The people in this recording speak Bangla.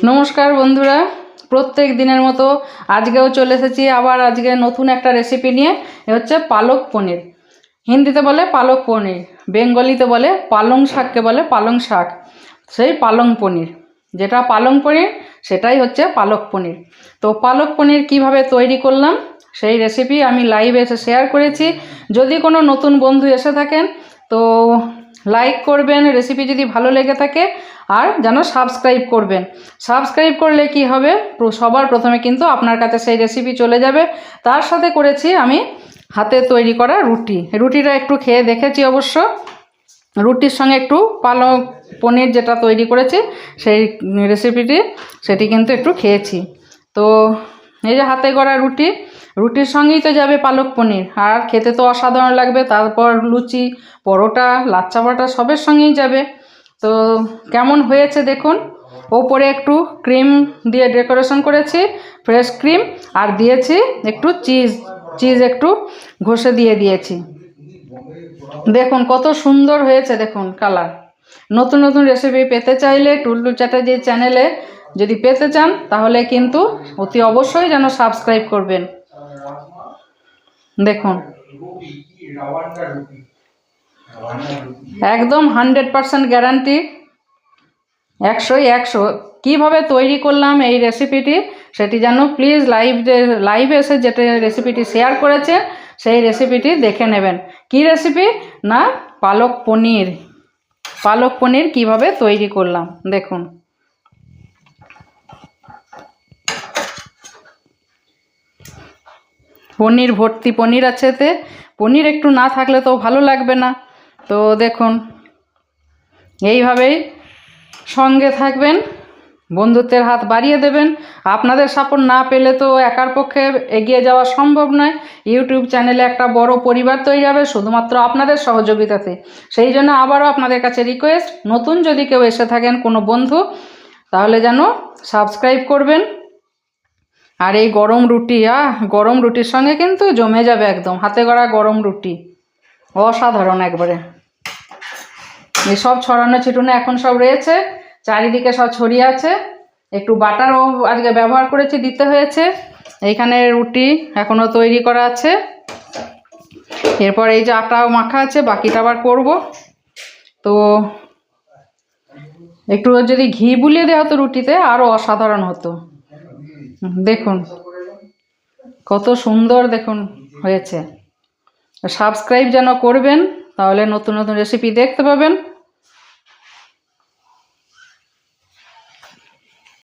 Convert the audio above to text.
নমস্কার বন্ধুরা, প্রত্যেক দিনের মতো আজকেও চলে এসেছি আবার আজকে নতুন একটা রেসিপি নিয়ে। এ হচ্ছে পালক পনির। হিন্দিতে বলে পালক পনির, বেঙ্গলিতে বলে পালং শাককে বলে পালং শাক। সেই পালং পনির, যেটা পালং পনির সেটাই হচ্ছে পালক পনির। তো পালক পনির কিভাবে তৈরি করলাম সেই রেসিপি আমি লাইভে এসে শেয়ার করেছি। যদি কোনো নতুন বন্ধু এসে থাকেন তো লাইক করবেন রেসিপি যদি ভালো লেগে থাকে, আর যেন সাবস্ক্রাইব করবেন। সাবস্ক্রাইব করলে কি হবে, সবার প্রথমে কিন্তু আপনার কাছে সেই রেসিপি চলে যাবে। তার সাথে করেছি আমি হাতে তৈরি করা রুটিটা একটু খেয়ে দেখেছি অবশ্য। রুটির সঙ্গে একটু পালক পনির যেটা তৈরি করেছি সেই রেসিপিটি সেটি কিন্তু একটু খেয়েছি। তো এই যে হাতে গড়া রুটির সঙ্গেই তো যাবে পালক পনির, আর খেতে তো অসাধারণ লাগবে। তারপর লুচি, পরোটা, লাচ্চা পরোটা সবের সঙ্গেই যাবে। তো কেমন হয়েছে দেখুন। ওপরে একটু ক্রিম দিয়ে ডেকোরেশন করেছি, ফ্রেশ ক্রিম, আর দিয়েছি একটু চিজ একটু ঘষে দিয়েছি। দেখুন কত সুন্দর হয়েছে, দেখুন কালার। নতুন নতুন রেসিপি পেতে চাইলে টুল্লু চ্যাটার্জি চ্যানেলে যদি পেতে চান তাহলে কিন্তু অতি অবশ্যই যেন সাবস্ক্রাইব করবেন। দেখুন একদম 100% গ্যারান্টি, 100 কীভাবে তৈরি করলাম এই রেসিপিটি সেটি যেন প্লিজ লাইভে এসে যেটা রেসিপিটি শেয়ার করেছে সেই রেসিপিটি দেখে নেবেন। কি রেসিপি না, পালক পনির কিভাবে তৈরি করলাম দেখুন। পনির ভর্তি পনির আছে, এতে পনির একটু না থাকলে তো ভালো লাগবে না। তো দেখুন এইভাবেই সঙ্গে থাকবেন, বন্ধুত্বের হাত বাড়িয়ে দেবেন। আপনাদের সাপোর্ট না পেলে তো একার পক্ষে এগিয়ে যাওয়া সম্ভব নয়। ইউটিউব চ্যানেলে একটা বড় পরিবার তৈরি হবে শুধুমাত্র আপনাদের সহযোগিতাতে। সেই জন্য আবারও আপনাদের কাছে রিকোয়েস্ট, নতুন যদি কেউ এসে থাকেন কোনো বন্ধু, তাহলে যেন সাবস্ক্রাইব করবেন। আর এই গরম রুটির সঙ্গে কিন্তু জমে যাবে একদম, হাতে গড়া গরম রুটি অসাধারণ একবারে। এই সব ছড়ানো ছিটুনো এখন সব রয়েছে, চারিদিকে সব ছড়িয়ে আছে। একটু বাটারও আজকে ব্যবহার করেছি, দিতে হয়েছে। এইখানে রুটি এখনও তৈরি করা আছে, এরপর এই যে আটাও মাখা আছে, বাকিটা আবার করব। তো একটু যদি ঘি বুলিয়ে দেওয়া হতো রুটিতে আরও অসাধারণ হতো। দেখুন কত সুন্দর দেখুন হয়েছে। সাবস্ক্রাইব যেন করবেন, তাহলে নতুন নতুন রেসিপি দেখতে পাবেন।